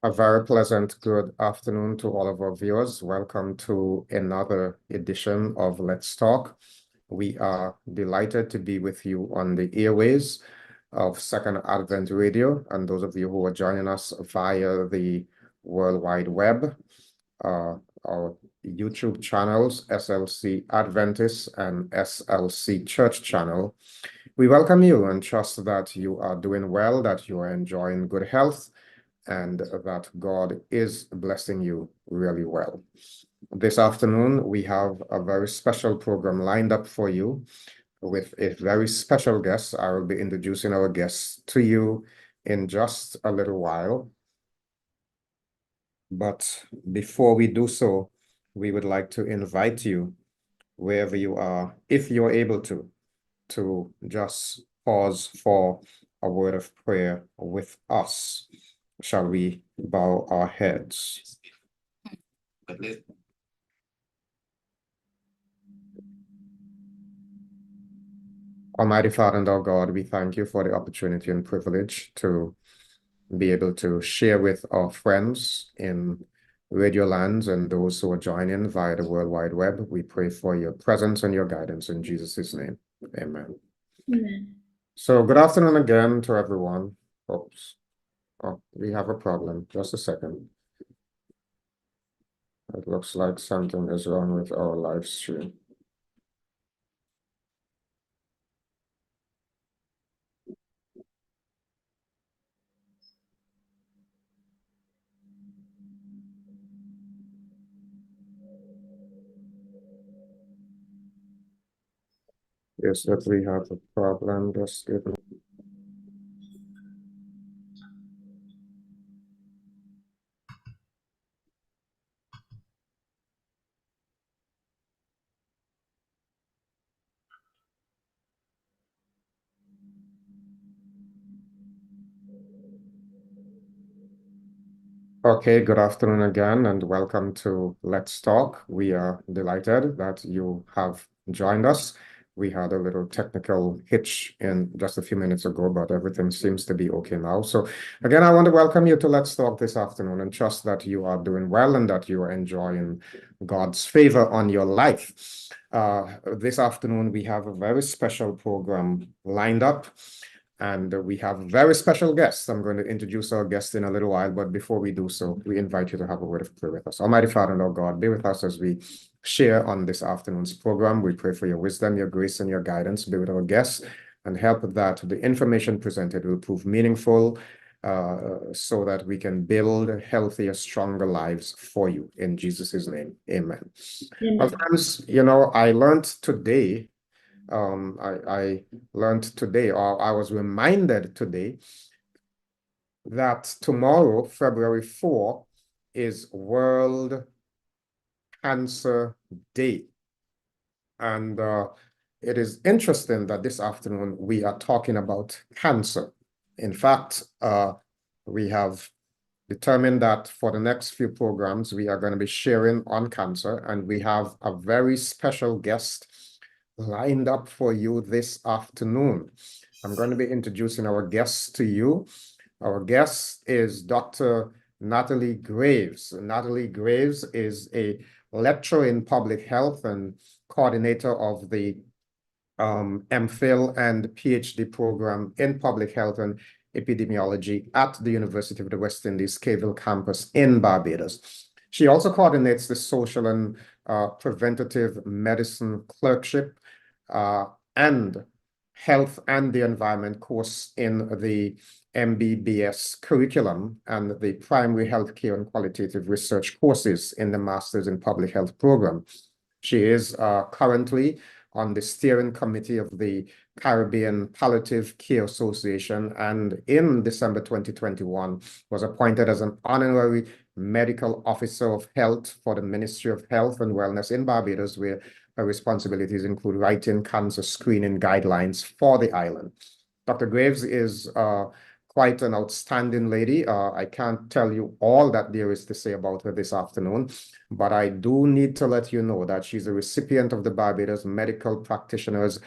A very pleasant good afternoon to all of our viewers. Welcome to another edition of Let's Talk. We are delighted to be with you on the airways of Second Advent Radio, and those of you who are joining us via the World Wide Web, our YouTube channels, SLC Adventist and SLC Church channel. We welcome you and trust that you are doing well, that you are enjoying good health, and that God is blessing you really well. This afternoon, we have a very special program lined up for you with a very special guest. I will be introducing our guests to you in just a little while. But before we do so, we would like to invite you, wherever you are, if you're able to just pause for a word of prayer with us. Shall we bow our heads? Almighty Father and our God, we thank you for the opportunity and privilege to be able to share with our friends in Radio Lands and those who are joining via the World Wide Web. We pray for your presence and your guidance in Jesus' name. Amen. Amen. So good afternoon again to everyone. Oops. Oh, we have a problem. Just a second. It looks like something is wrong with our live stream. Yes, that we have a problem. Just give me. Okay, good afternoon again, and welcome to Let's Talk. We are delighted that you have joined us. We had a little technical hitch in just a few minutes ago, but everything seems to be okay now. So again, I want to welcome you to Let's Talk this afternoon and trust that you are doing well and that you are enjoying God's favor on your life. This afternoon, we have a very special program lined up. And we have very special guests. I'm going to introduce our guests in a little while, but before we do so, we invite you to have a word of prayer with us. Almighty Father and our God, be with us as we share on this afternoon's program. We pray for your wisdom, your grace, and your guidance. Be with our guests and help that the information presented will prove meaningful, so that we can build healthier, stronger lives for you. In Jesus' name, amen. Well, friends, I learned today I learned today, or I was reminded today, that tomorrow, February 4, is World Cancer Day. And it is interesting that this afternoon we are talking about cancer. In fact, we have determined that for the next few programs, we are going to be sharing on cancer, and we have a very special guest lined up for you this afternoon. I'm going to be introducing our guests to you. Our guest is Dr. Natalie Greaves. Natalie Greaves is a lecturer in public health and coordinator of the MPhil and PhD program in public health and epidemiology at the University of the West Indies, Cavell campus in Barbados. She also coordinates the social and preventative medicine clerkship and health and the environment course in the MBBS curriculum and the primary healthcare and qualitative research courses in the Masters in Public Health program. She is currently on the steering committee of the Caribbean Palliative Care Association, and in December 2021 was appointed as an honorary medical officer of health for the Ministry of Health and Wellness in Barbados, where her responsibilities include writing cancer screening guidelines for the island. Dr. Greaves is quite an outstanding lady. I can't tell you all that there is to say about her this afternoon, but I do need to let you know that she's a recipient of the Barbados Medical Practitioners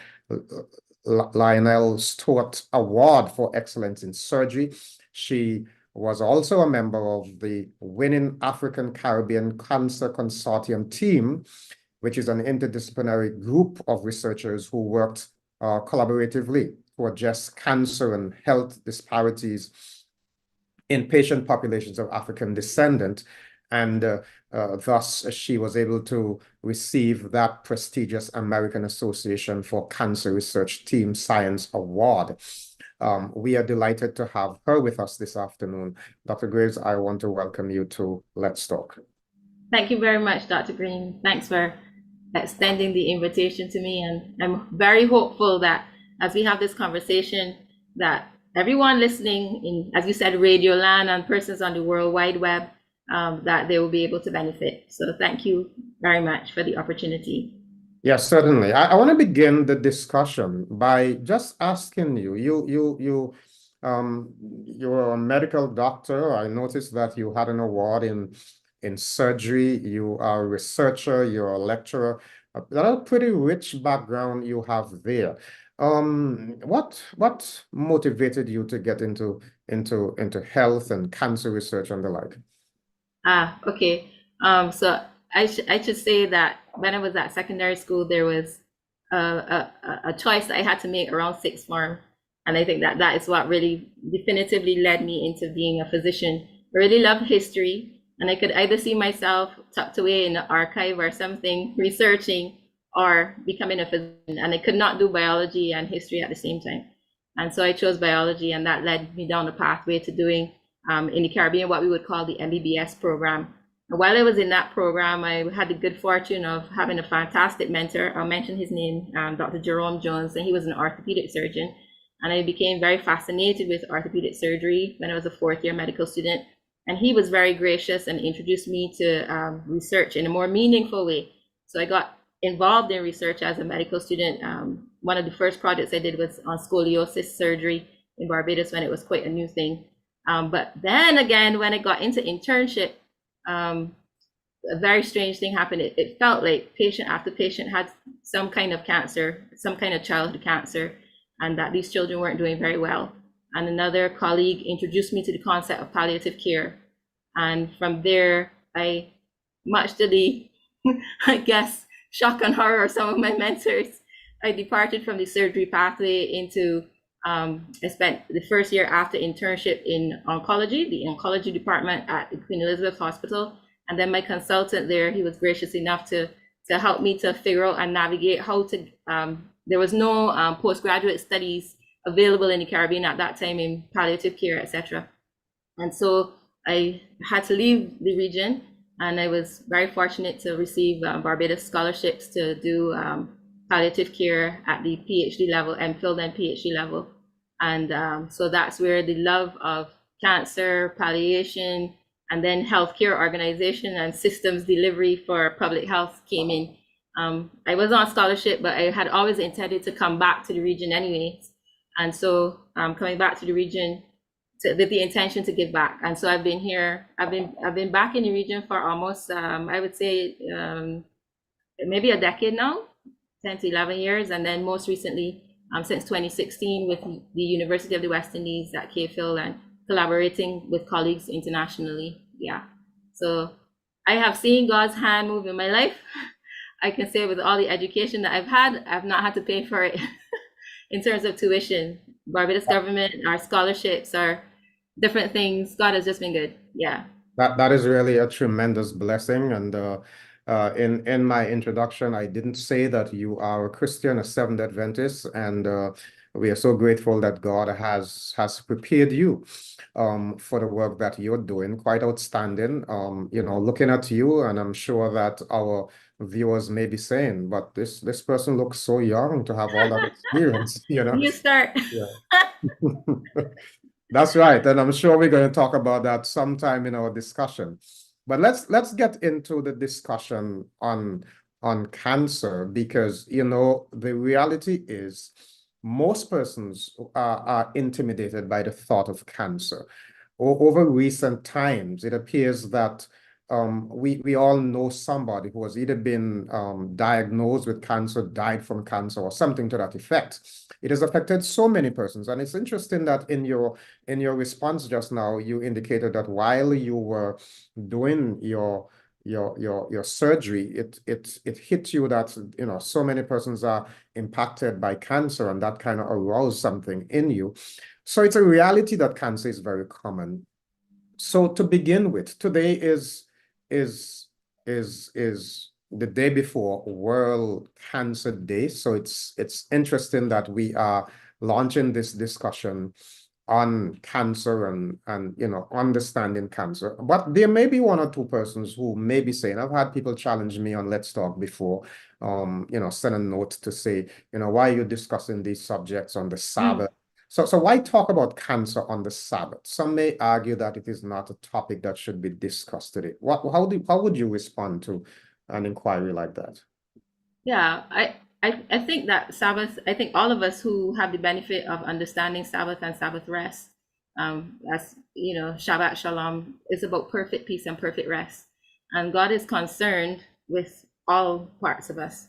Lionel Stewart Award for Excellence in Surgery. She was also a member of the Winning African Caribbean Cancer Consortium team, which is an interdisciplinary group of researchers who worked collaboratively to address cancer and health disparities in patient populations of African descent. And thus, she was able to receive that prestigious American Association for Cancer Research Team Science Award. We are delighted to have her with us this afternoon. Dr. Greaves, I want to welcome you to Let's Talk. Thank you very much, Dr. Greene. Thanks for extending the invitation to me. And I'm very hopeful that as we have this conversation, that everyone listening in, as you said, Radio Land and persons on the World Wide Web, that they will be able to benefit. So thank you very much for the opportunity. Yes, certainly. I want to begin the discussion by just asking you, you're a medical doctor. I noticed that you had an award in surgery. You are a researcher, you're a lecturer. A pretty rich background you have there. What motivated you to get into health and cancer research and the like? Okay. So I should say that when I was at secondary school, there was a choice that I had to make around sixth form, and I think that that is what really definitively led me into being a physician. I really loved history, and I could either see myself tucked away in an archive or something researching, or becoming a physician. And I could not do biology and history at the same time, and so I chose biology, and that led me down the pathway to doing in the Caribbean what we would call the MBBS program. And while I was in that program, I had the good fortune of having a fantastic mentor. I'll mention his name, Dr. Jerome Jones, and he was an orthopedic surgeon. And I became very fascinated with orthopedic surgery when I was a fourth year medical student. And he was very gracious and introduced me to research in a more meaningful way. So I got involved in research as a medical student. One of the first projects I did was on scoliosis surgery in Barbados when it was quite a new thing. But then again, when I got into internship, a very strange thing happened. It felt like patient after patient had some kind of cancer, some kind of childhood cancer, and that these children weren't doing very well. And another colleague introduced me to the concept of palliative care. And from there, I, much to the, I guess, shock and horror of some of my mentors, I departed from the surgery pathway into I spent the first year after internship in oncology, the oncology department at the Queen Elizabeth Hospital. And then my consultant there, he was gracious enough to help me to figure out and navigate how to, there was no postgraduate studies available in the Caribbean at that time in palliative care, etc. And so I had to leave the region, and I was very fortunate to receive Barbados scholarships to do palliative care at the PhD level, MPhil and PhD level. And so that's where the love of cancer, palliation, and then healthcare organization and systems delivery for public health came in. I was on scholarship, but I had always intended to come back to the region anyways. And so coming back to the region with the intention to give back. And so I've been here, I've been back in the region for almost, I would say, maybe a decade now, 10 to 11 years. And then most recently, since 2016 with the University of the West Indies at MPhil and collaborating with colleagues internationally. Yeah. So I have seen God's hand move in my life. I can say with all the education that I've had, I've not had to pay for it in terms of tuition. Barbados government, our scholarships, our different things. God has just been good. Yeah. That is really a tremendous blessing. And in my introduction, I didn't say that you are a Christian, a Seventh Adventist, and we are so grateful that God has prepared you for the work that you're doing. Quite outstanding. Looking at you, and I'm sure that our viewers may be saying, but this person looks so young to have all that experience. You start. Yeah. That's right, and I'm sure we're going to talk about that sometime in our discussion. But let's get into the discussion on cancer, because the reality is most persons are intimidated by the thought of cancer. Over recent times, it appears that we all know somebody who has either been diagnosed with cancer, died from cancer, or something to that effect. It has affected so many persons. And it's interesting that in your response just now, you indicated that while you were doing your surgery, it hit you that, you know, so many persons are impacted by cancer, and that kind of aroused something in you. So it's a reality that cancer is very common. So to begin with, today is the day before World Cancer Day. So it's interesting that we are launching this discussion on cancer and you know, understanding cancer. But there may be one or two persons who may be saying, I've had people challenge me on Let's Talk before, you know, send a note to say, you know, why are you discussing these subjects on the Sabbath? So why talk about cancer on the Sabbath? Some may argue that it is not a topic that should be discussed today. How would you respond to an inquiry like that? Yeah, I think that Sabbath, I think all of us who have the benefit of understanding Sabbath and Sabbath rest, as you know, Shabbat Shalom is about perfect peace and perfect rest. And God is concerned with all parts of us.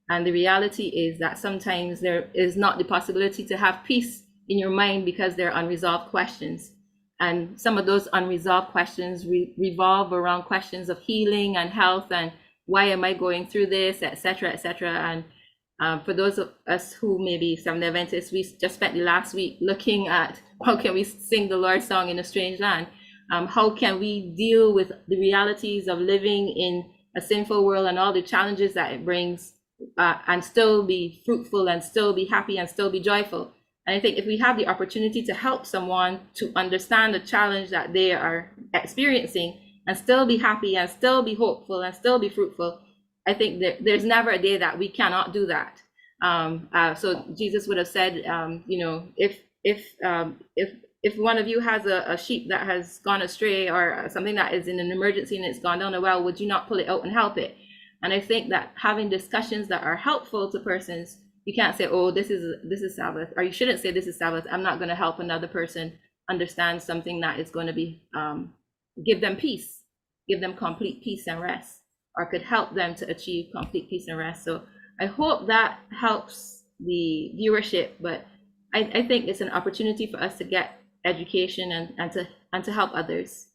And the reality is that sometimes there is not the possibility to have peace in your mind because there are unresolved questions. And some of those unresolved questions revolve around questions of healing and health and why am I going through this, etc., etc. And for those of us who maybe some Adventists, we just spent the last week looking at how can we sing the Lord's song in a strange land? How can we deal with the realities of living in a sinful world and all the challenges that it brings, and still be fruitful and still be happy and still be joyful? And I think if we have the opportunity to help someone to understand the challenge that they are experiencing and still be happy and still be hopeful and still be fruitful, I think there's never a day that we cannot do that. So Jesus would have said, you know, if one of you has a sheep that has gone astray or something that is in an emergency and it's gone down a well, would you not pull it out and help it? And I think that having discussions that are helpful to persons, you can't say, oh, this is Sabbath, or you shouldn't say this is Sabbath. I'm not going to help another person understand something that is going to be give them peace, give them complete peace and rest, or could help them to achieve complete peace and rest. So I hope that helps the viewership, but I think it's an opportunity for us to get education and to help others.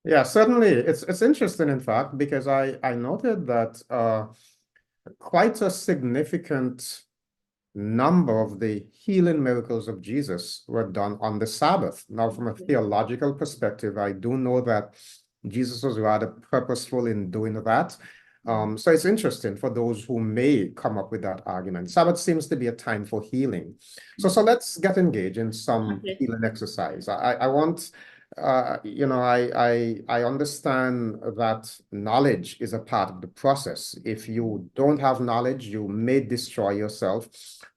Yeah, certainly. It's interesting, in fact, because I noted that quite a significant number of the healing miracles of Jesus were done on the Sabbath. Now, from a theological perspective, I do know that Jesus was rather purposeful in doing that. So it's interesting for those who may come up with that argument. Sabbath seems to be a time for healing. So let's get engaged in some healing exercise. I want, you know, I understand that knowledge is a part of the process. If you don't have knowledge, you may destroy yourself.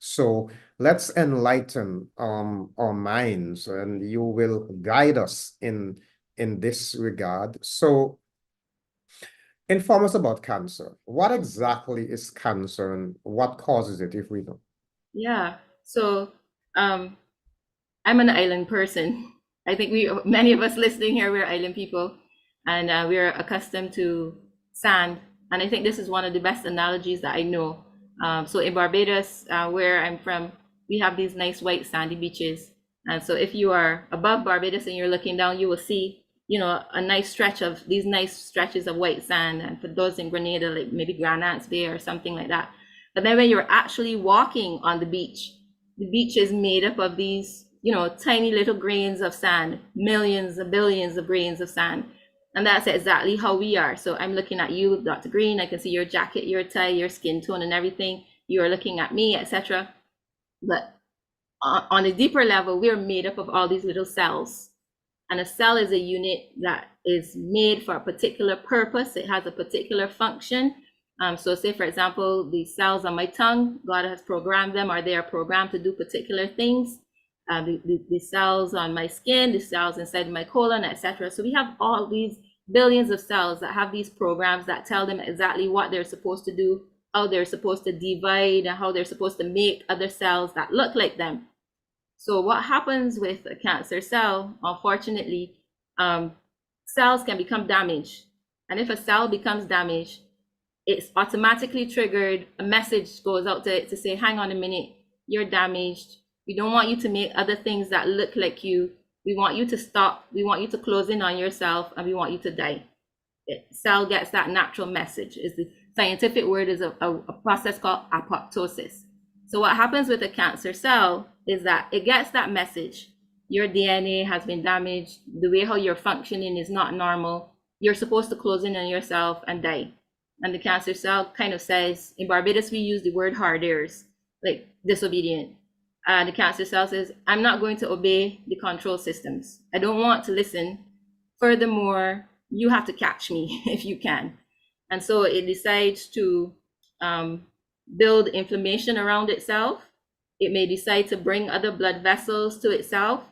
So let's enlighten our minds, and you will guide us in this regard. So inform us about cancer. What exactly is cancer and what causes it, if we know? Yeah. So I'm an island person. I think many of us listening here, we're island people, and we're accustomed to sand. And I think this is one of the best analogies that I know. So in Barbados, where I'm from, we have these nice white sandy beaches. And so if you are above Barbados and you're looking down, you will see, you know, a nice stretch of these nice stretches of white sand. And for those in Grenada, like maybe Granats Bay or something like that. But then when you're actually walking on the beach is made up of these, you know, tiny little grains of sand, millions of billions of grains of sand. And that's exactly how we are. So I'm looking at you, Dr. Greene. I can see your jacket, your tie, your skin tone and everything. You are looking at me, etc. But on a deeper level, we're made up of all these little cells. And a cell is a unit that is made for a particular purpose. It has a particular function. So say, for example, the cells on my tongue, God has programmed them, or they are programmed to do particular things. The cells on my skin, the cells inside my colon, etc. So we have all these billions of cells that have these programs that tell them exactly what they're supposed to do, how they're supposed to divide, and how they're supposed to make other cells that look like them. So what happens with a cancer cell, unfortunately, cells can become damaged. And if a cell becomes damaged, it's automatically triggered. A message goes out to it to say, hang on a minute, you're damaged. We don't want you to make other things that look like you. We want you to stop. We want you to close in on yourself, and we want you to die. Cell gets that natural message. Is the scientific word is a process called apoptosis. So what happens with a cancer cell is that it gets that message. Your DNA has been damaged. The way how you're functioning is not normal. You're supposed to close in on yourself and die. And the cancer cell kind of says, in Barbados, we use the word hard ears, like disobedient. The cancer cell says, I'm not going to obey the control systems. I don't want to listen. Furthermore, you have to catch me if you can. And so it decides to build inflammation around itself. It may decide to bring other blood vessels to itself.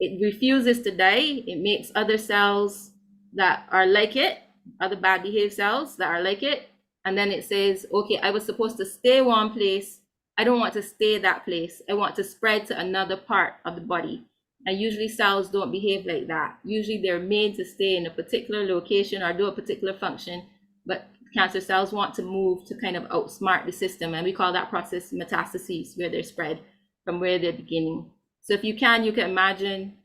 It refuses to die. It makes other cells that are like it, other bad behaved cells that are like it. And then it says, okay, I was supposed to stay one place. I don't want to stay that place. I want to spread to another part of the body. And usually cells don't behave like that. Usually they're made to stay in a particular location or do a particular function, but cancer cells want to move to kind of outsmart the system. And we call that process metastases, where they're spread from where they're beginning. So if you can imagine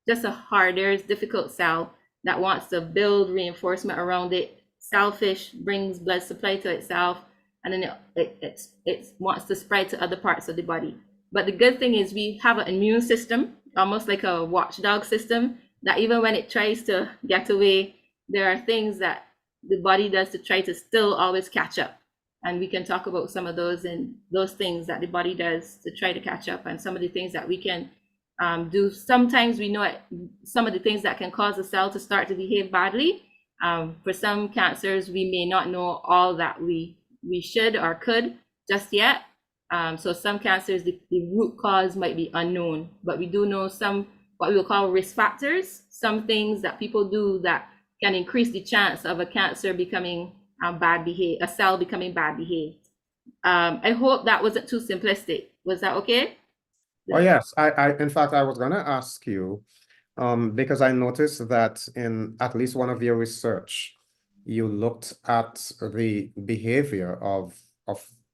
just a harder, difficult cell that wants to build reinforcement around it, selfish, brings blood supply to itself, and then it wants to spread to other parts of the body. But the good thing is we have an immune system, almost like a watchdog system, that even when it tries to get away, there are things that the body does to try to still always catch up. And we can talk about some of those and those things that the body does to try to catch up, and some of the things that we can do. Sometimes we know some of the things that can cause a cell to start to behave badly. For some cancers, we may not know all that we should or could just yet. So some cancers, the root cause might be unknown, but we do know some what we will call risk factors, some things that people do that can increase the chance of a cancer becoming a cell becoming bad behaved. I hope that wasn't too simplistic. Was that okay? Oh, yes. In fact, I was going to ask you, because I noticed that in at least one of your research, you looked at the behavior of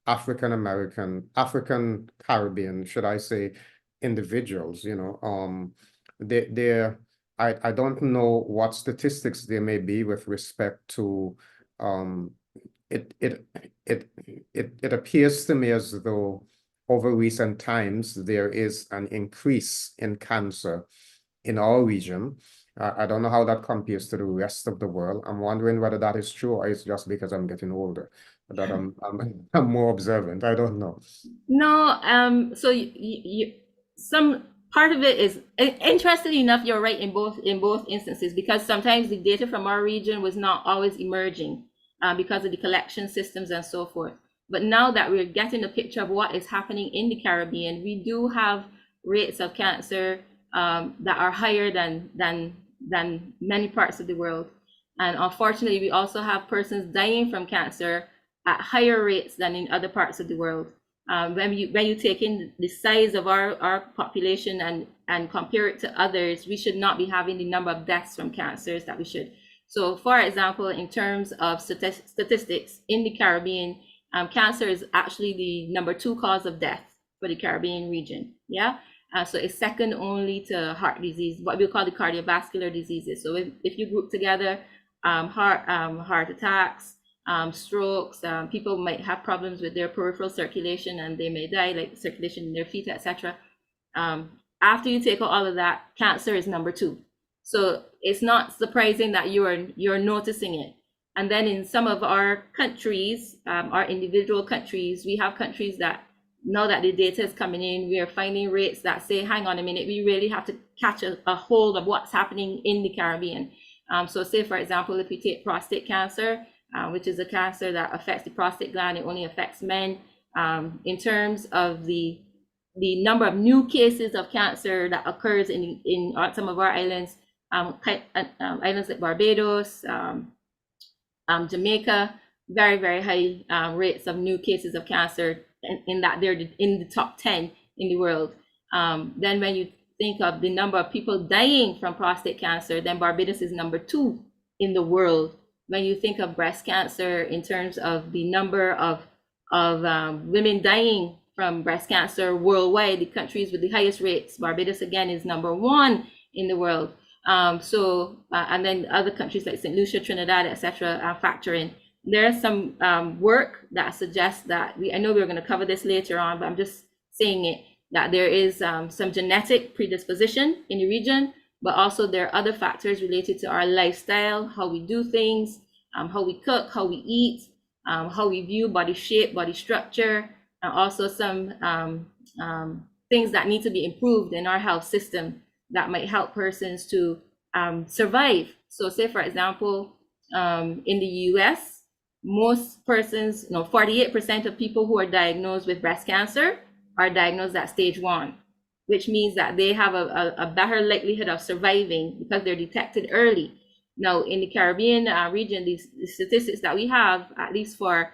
African Caribbean, should I say, individuals, I don't know what statistics there may be with respect to it appears to me as though over recent times there is an increase in cancer in our region. I don't know how that compares to the rest of the world. I'm wondering whether that is true or it's just because I'm getting older that I'm more observant. I don't know. No, so some part of it is, interestingly enough, you're right in both instances, because sometimes the data from our region was not always emerging because of the collection systems and so forth. But now that we're getting a picture of what is happening in the Caribbean, we do have rates of cancer that are higher than many parts of the world. And unfortunately, we also have persons dying from cancer at higher rates than in other parts of the world. When you take in the size of our population and compare it to others, we should not be having the number of deaths from cancers that we should. So for example, in terms of statistics in the Caribbean, cancer is actually the #2 cause of death for the Caribbean region. Yeah. So it's second only to heart disease, what we call the cardiovascular diseases. So if you group together heart attacks, strokes, people might have problems with their peripheral circulation and they may die, like circulation in their feet, etc. After you take out all of that, cancer is #2. So it's not surprising that you're noticing it. And then in some of our countries, our individual countries, we have countries that now that the data is coming in, we are finding rates that say, hang on a minute, we really have to catch a hold of what's happening in the Caribbean. So say, for example, if we take prostate cancer, which is a cancer that affects the prostate gland, it only affects men. In terms of the number of new cases of cancer that occurs in some of our islands, islands like Barbados, Jamaica, very, very high rates of new cases of cancer, in that they're in the top 10 in the world. Then when you think of the number of people dying from prostate cancer, then Barbados is #2 in the world when you think of breast cancer in terms of the number of women dying from breast cancer worldwide, the countries with the highest rates, Barbados again is number one in the world. And then other countries like St. Lucia, Trinidad, etc. Factor in. There's some work that suggests that I know we're going to cover this later on, but I'm just saying it, that there is some genetic predisposition in the region, but also there are other factors related to our lifestyle, how we do things, how we cook, how we eat, how we view body shape, body structure, and also some things that need to be improved in our health system that might help persons to survive. So say, for example, in the US, most persons, 48% of people who are diagnosed with breast cancer are diagnosed at stage 1, which means that they have a better likelihood of surviving because they're detected early. Now, in the Caribbean region, these statistics that we have, at least for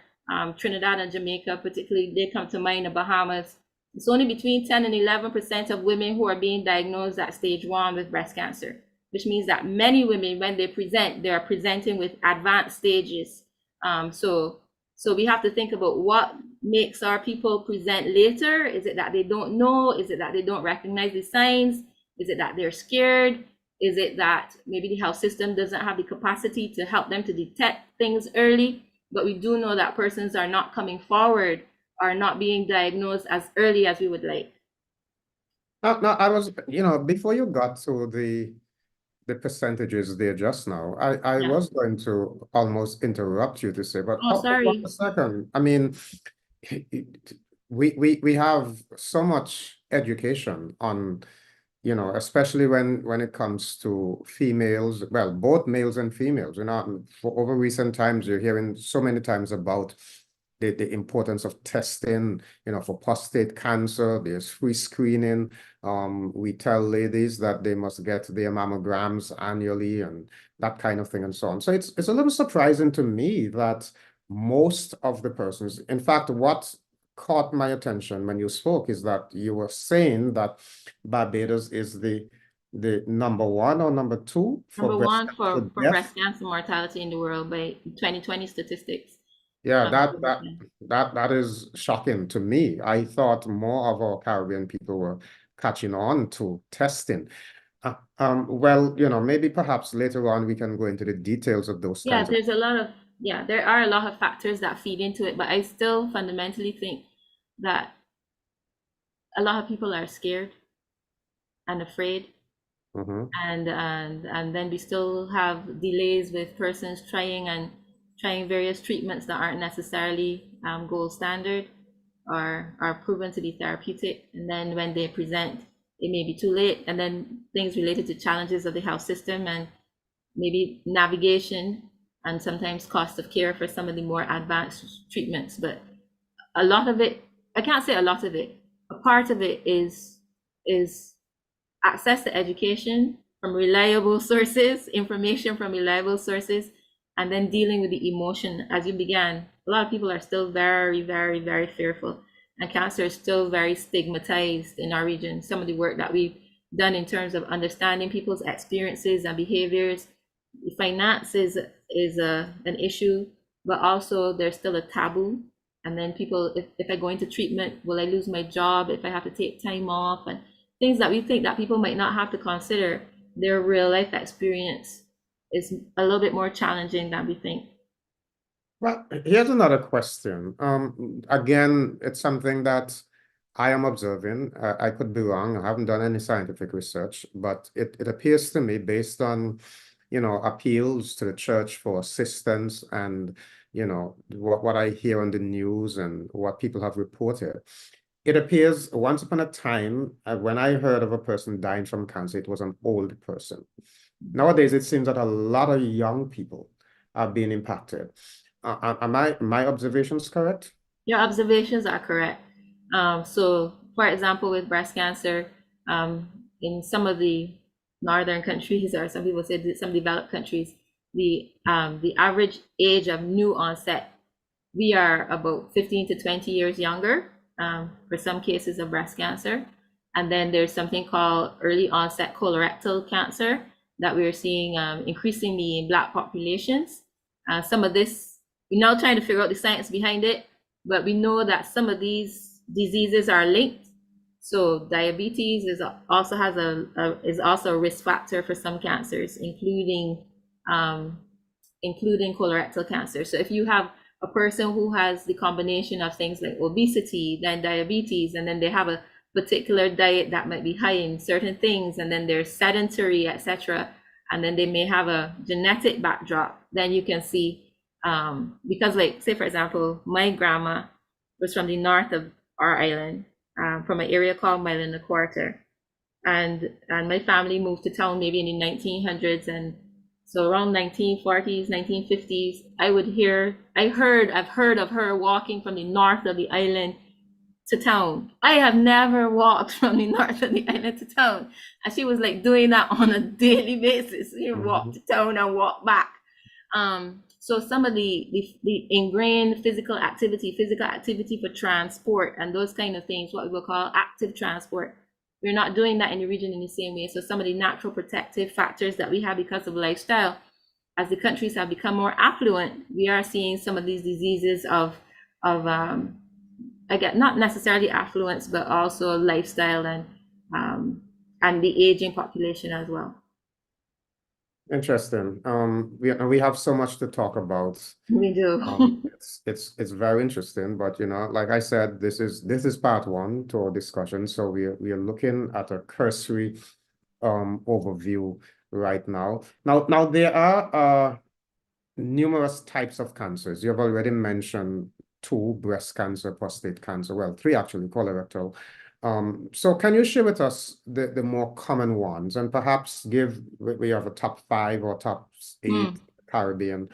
Trinidad and Jamaica, particularly, they come to mind, the Bahamas. It's only between 10 and 11% of women who are being diagnosed at stage 1 with breast cancer, which means that many women, when they present, they are presenting with advanced stages. So we have to think about what makes our people present later. Is it that they don't know? Is it that they don't recognize the signs? Is it that they're scared? Is it that maybe the health system doesn't have the capacity to help them to detect things early? But we do know that persons are not coming forward, are not being diagnosed as early as we would like. Now, I was, before you got to the percentages there just now, I Yeah. was going to almost interrupt you to say, but Oh, hold on sorry. a second. I mean, we have so much education on, especially when it comes to females, well, both males and females. For over recent times, you're hearing so many times about the importance of testing, for prostate cancer. There's free screening. We tell ladies that they must get their mammograms annually and that kind of thing and so on. So it's a little surprising to me that most of the persons, in fact, what caught my attention when you spoke is that you were saying that Barbados is the number 1 or number 2 for Number breast one cancer for death. breast cancer mortality in the world by 2020 statistics. Yeah, Um, that is shocking to me. I thought more of our Caribbean people were catching on to testing. Well, maybe perhaps later on we can go into the details of those yeah, kinds of. there are a lot of factors that feed into it, but I still fundamentally think that a lot of people are scared and afraid, Mhm. and then we still have delays with persons trying various treatments that aren't necessarily gold standard or are proven to be therapeutic, and then when they present, it may be too late, and then things related to challenges of the health system and maybe navigation and sometimes cost of care for some of the more advanced treatments. But a lot of it, I can't say a lot of it, a part of it is access to education from reliable sources, information from reliable sources, and then dealing with the emotion as you began. A lot of people are still very, very, very fearful, and cancer is still very stigmatized in our region. Some of the work that we've done in terms of understanding people's experiences and behaviors, finance is an issue, but also there's still a taboo. And then people, if I go into treatment, will I lose my job if I have to take time off? And things that we think that people might not have to consider, their real life experience is a little bit more challenging than we think. Well, here's another question. Again, it's something that I am observing. I could be wrong. I haven't done any scientific research, but it appears to me, based on, appeals to the church for assistance and, what I hear on the news and what people have reported. It appears once upon a time, when I heard of a person dying from cancer, it was an old person. Nowadays, it seems that a lot of young people are being impacted. Are my observations correct? Your observations are correct. So, for example, with breast cancer, in some of the northern countries, or some people say some developed countries, the average age of new onset, we are about 15 to 20 years younger for some cases of breast cancer. And then there's something called early onset colorectal cancer that we're seeing increasingly in Black populations. Some of this, we're now trying to figure out the science behind it, but we know that some of these diseases are linked. So diabetes is also is also a risk factor for some cancers, including colorectal cancer. So if you have a person who has the combination of things like obesity, then diabetes, and then they have a particular diet that might be high in certain things, and then they're sedentary, etc., and then they may have a genetic backdrop, then you can see, because like, say for example, my grandma was from the north of our island, from an area called Mile and a Quarter, and my family moved to town maybe in the 1900s, and so around 1940s, 1950s, I've heard of her walking from the north of the island to town. I have never walked from the north of the island to town. And she was like doing that on a daily basis. She walk to town and walk back. So some of the ingrained physical activity for transport and those kind of things, what we will call active transport, we're not doing that in the region in the same way. So some of the natural protective factors that we have because of lifestyle, as the countries have become more affluent, we are seeing some of these diseases of again, not necessarily affluence, but also lifestyle and the aging population as well. Interesting. We have so much to talk about. We do. It's very interesting, but like I said, this is part one to our discussion. So we are looking at a cursory overview right now. Now there are numerous types of cancers. You have already mentioned 2: breast cancer, prostate cancer. Well, 3 actually, colorectal. So can you share with us the more common ones, and perhaps we have a top 5 or top 8 Caribbean,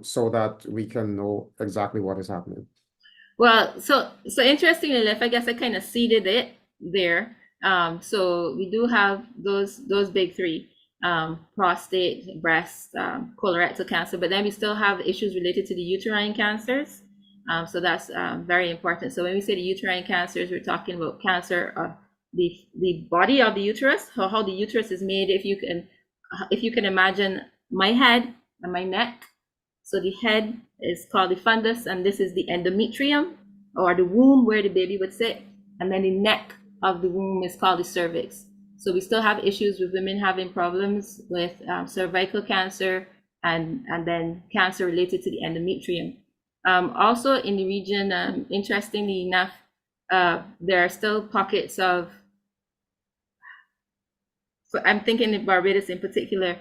so that we can know exactly what is happening? Well, so interestingly enough, I guess I kind of seeded it there. So we do have those big 3: prostate, breast, colorectal cancer, but then we still have issues related to the uterine cancers. So that's very important. So when we say the uterine cancers, we're talking about cancer of the body of the uterus, how the uterus is made. If you can imagine my head and my neck. So the head is called the fundus, and this is the endometrium, or the womb where the baby would sit, and then the neck of the womb is called the cervix. So we still have issues with women having problems with cervical cancer and then cancer related to the endometrium. Also in the region, interestingly enough, there are still pockets of, so I'm thinking in Barbados in particular,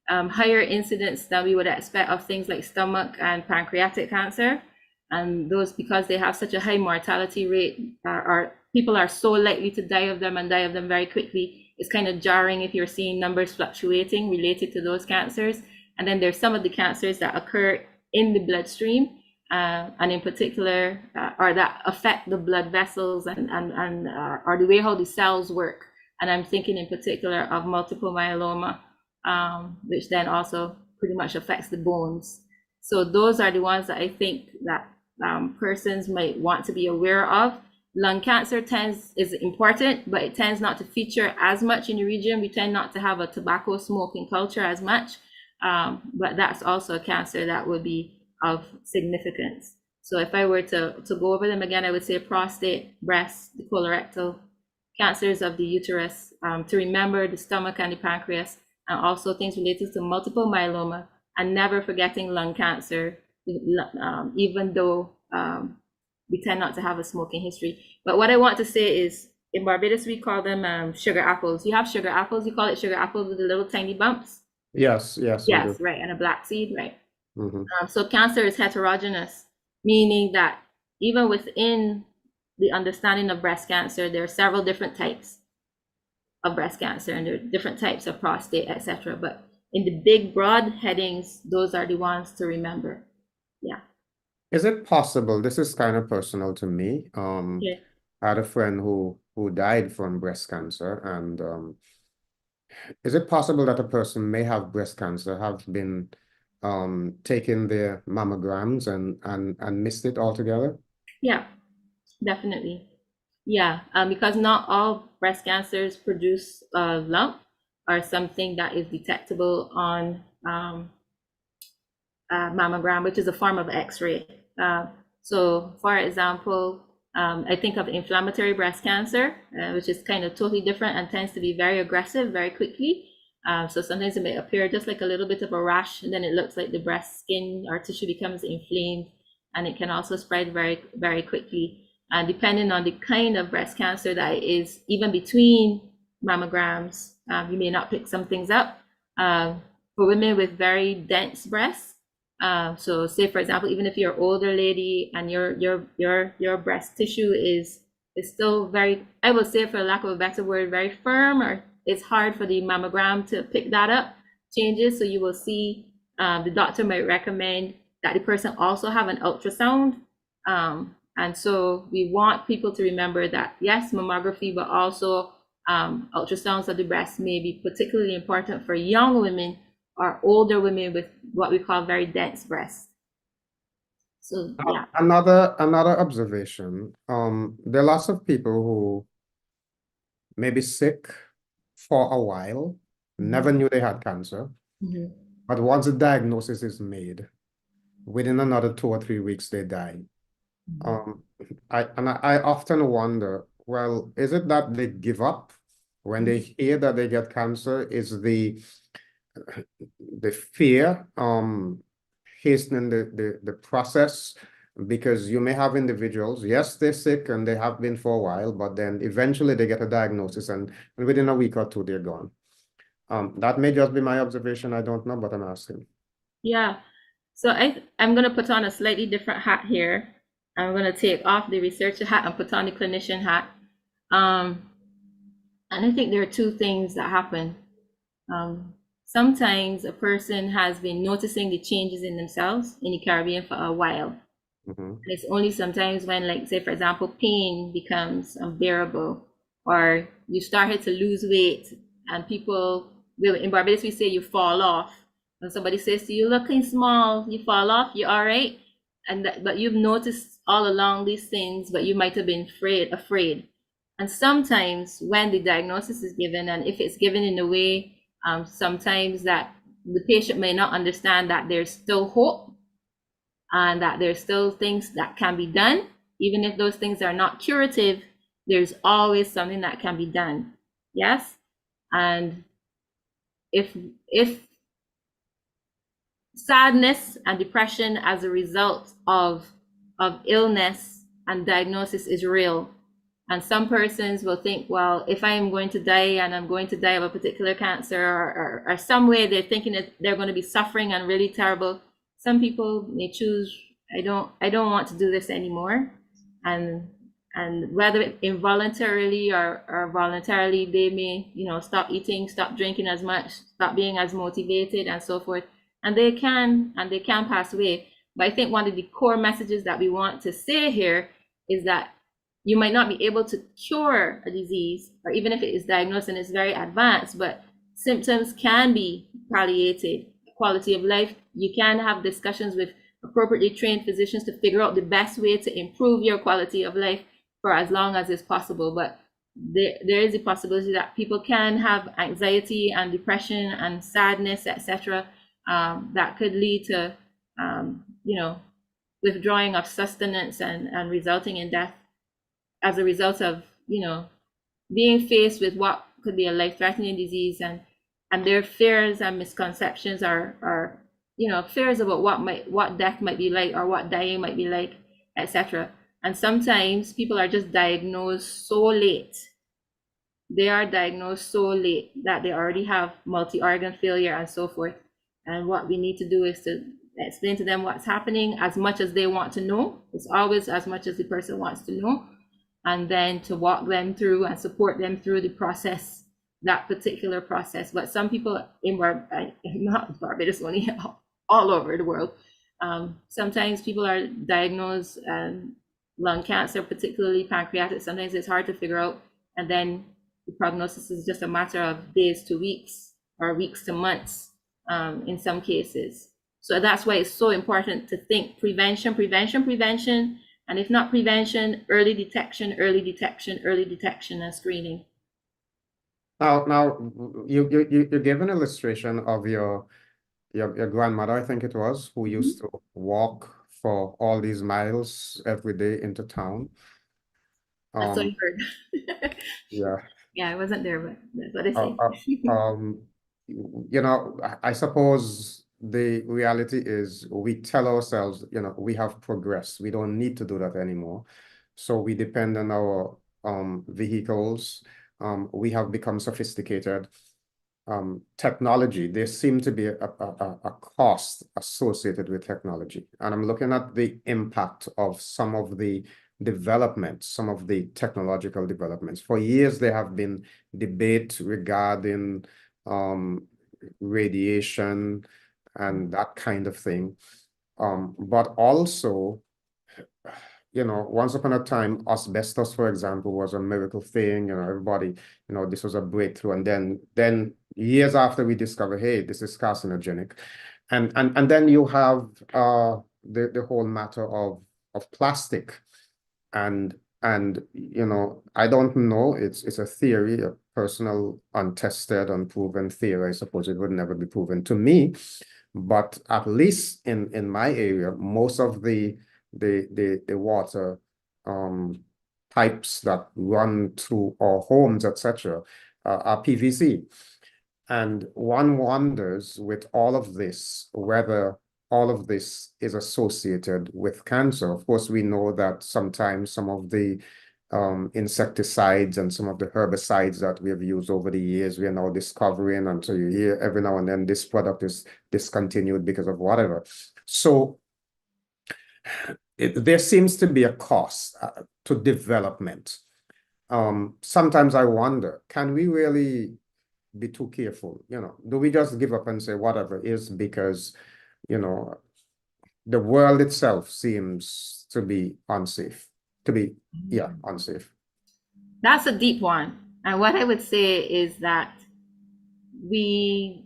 higher incidence than we would expect of things like stomach and pancreatic cancer. And those, because they have such a high mortality rate, people are so likely to die of them and die of them very quickly. It's kind of jarring if you're seeing numbers fluctuating related to those cancers. And then there's some of the cancers that occur in the bloodstream, and in particular, or that affect the blood vessels and or the way how the cells work. And I'm thinking in particular of multiple myeloma, which then also pretty much affects the bones. So those are the ones that I think that persons might want to be aware of. Lung cancer is important, but it tends not to feature as much in the region. We tend not to have a tobacco smoking culture as much, but that's also a cancer that would be of significance. So if I were to go over them again, I would say prostate, breast, the colorectal, cancers of the uterus, to remember the stomach and the pancreas, and also things related to multiple myeloma, and never forgetting lung cancer, even though we tend not to have a smoking history. But what I want to say is, in Barbados, we call them sugar apples. You have sugar apples, you call it sugar apples with the little tiny bumps? Yes, right, and a black seed, right? So cancer is heterogeneous, meaning that even within the understanding of breast cancer, there are several different types of breast cancer, and there are different types of prostate, etc. But in the big broad headings, those are the ones to remember. Yeah. Is it possible, this is kind of personal to me, Yeah. I had a friend who died from breast cancer, and is it possible that a person may have breast cancer, have been taking their mammograms and missed it altogether? Yeah, definitely. Yeah, because not all breast cancers produce a lump or something that is detectable on mammogram, which is a form of X-ray. So, for example, I think of inflammatory breast cancer, which is kind of totally different and tends to be very aggressive very quickly. So sometimes it may appear just like a little bit of a rash, and then it looks like the breast skin or tissue becomes inflamed, and it can also spread very, very quickly. And depending on the kind of breast cancer that it is, even between mammograms, you may not pick some things up. For women with very dense breasts, so say for example, even if you're an older lady and your breast tissue is still very, I would say for lack of a better word, very firm, or it's hard for the mammogram to pick that up changes. So you will see the doctor might recommend that the person also have an ultrasound. And so we want people to remember that yes, mammography, but also ultrasounds of the breast may be particularly important for young women or older women with what we call very dense breasts. So yeah. Another observation. There are lots of people who may be sick for a while, never knew they had cancer, but once the diagnosis is made, within another 2 or 3 weeks they die. I often wonder, well, is it that they give up when they hear that they get cancer? Is the fear hastening the process? Because you may have individuals, yes, they're sick and they have been for a while, but then eventually they get a diagnosis and within a week or two, they're gone. That may just be my observation. I don't know, but I'm asking. Yeah. So I'm going to put on a slightly different hat here. I'm going to take off the researcher hat and put on the clinician hat. And I think there are two things that happen. Sometimes a person has been noticing the changes in themselves in the Caribbean for a while. And it's only sometimes when, like, say, for example, pain becomes unbearable, or you started to lose weight, and people, in Barbados, we say you fall off. When somebody says to you, looking small, you fall off, you're all right. But you've noticed all along these things, but you might have been afraid. And sometimes when the diagnosis is given, and if it's given in a way, sometimes that the patient may not understand that there's still hope and that there's still things that can be done. Even if those things are not curative, there's always something that can be done. Yes? And if sadness and depression as a result of illness and diagnosis is real, and some persons will think, well, if I am going to die and I'm going to die of a particular cancer, or some way they're thinking that they're going to be suffering and really terrible. Some people may choose, I don't want to do this anymore. And whether involuntarily or voluntarily, they may, stop eating, stop drinking as much, stop being as motivated and so forth. And they can pass away. But I think one of the core messages that we want to say here is that you might not be able to cure a disease, or even if it is diagnosed and it's very advanced, but symptoms can be palliated. Quality of life, you can have discussions with appropriately trained physicians to figure out the best way to improve your quality of life for as long as is possible. But there is a possibility that people can have anxiety and depression and sadness, etc., that could lead to withdrawing of sustenance and resulting in death as a result of being faced with what could be a life-threatening disease, and their fears and misconceptions are fears about what death might be like, or what dying might be like, etc. And sometimes people are just diagnosed so late. They are diagnosed so late that they already have multi-organ failure and so forth. And what we need to do is to explain to them what's happening as much as they want to know. It's always as much as the person wants to know. And then to walk them through and support them through the process, that particular process. But some people not Barbados only, all over the world, sometimes people are diagnosed lung cancer, particularly pancreatic. Sometimes it's hard to figure out, and then the prognosis is just a matter of days to weeks, or weeks to months in some cases. So that's why it's so important to think prevention, and if not prevention, early detection, and screening. Now you give an illustration of your your grandmother, I think it was, who used Mhm. to walk for all these miles every day into town. That's what Um, I heard. yeah. Yeah, I wasn't there, but that's what I Uh, say. um, I suppose the reality is we tell ourselves, we have progressed. We don't need to do that anymore. So we depend on our vehicles. We have become sophisticated. Technology, there seem to be a cost associated with technology. And I'm looking at the impact of some of the developments, some of the technological developments. For years, there have been debate regarding um, radiation and that kind of thing. But also, once upon a time, asbestos, for example, was a miracle thing. Everybody, this was a breakthrough. And then years after we discover, hey, this is carcinogenic. And then you have the whole matter of plastic. And I don't know, it's a theory, a personal, untested, unproven theory. I suppose it would never be proven to me. But at least in my area, most of the water pipes that run through our homes, etc., are PVC. And one wonders with all of this, whether all of this is associated with cancer. Of course, we know that sometimes some of the insecticides and some of the herbicides that we have used over the years, we are now discovering. And so you hear every now and then this product is discontinued because of whatever. So there seems to be a cost to development. Sometimes I wonder, can we really be too careful? Do we just give up and say whatever is because, you know, the world itself seems to be unsafe, unsafe. That's a deep one. And what I would say is that we,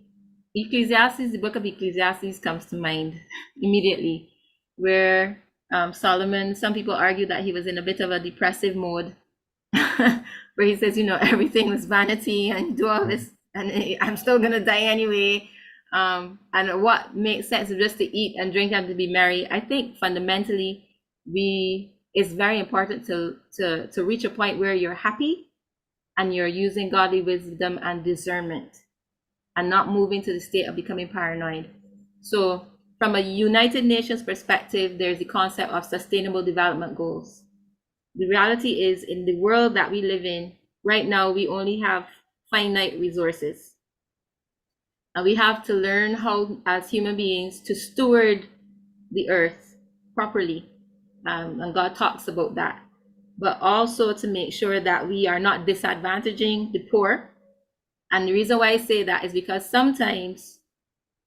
Ecclesiastes, the book of Ecclesiastes comes to mind immediately, where Solomon, some people argue that he was in a bit of a depressive mode, where he says, everything was vanity and do all this, and I'm still going to die anyway. And what makes sense is just to eat and drink and to be merry. I think fundamentally, it's very important to reach a point where you're happy and you're using godly wisdom and discernment and not moving to the state of becoming paranoid. So, from a United Nations perspective, there's the concept of sustainable development goals. The reality is, in the world that we live in right now, we only have finite resources. And we have to learn how, as human beings, to steward the earth properly. And God talks about that. But also to make sure that we are not disadvantaging the poor. And the reason why I say that is because sometimes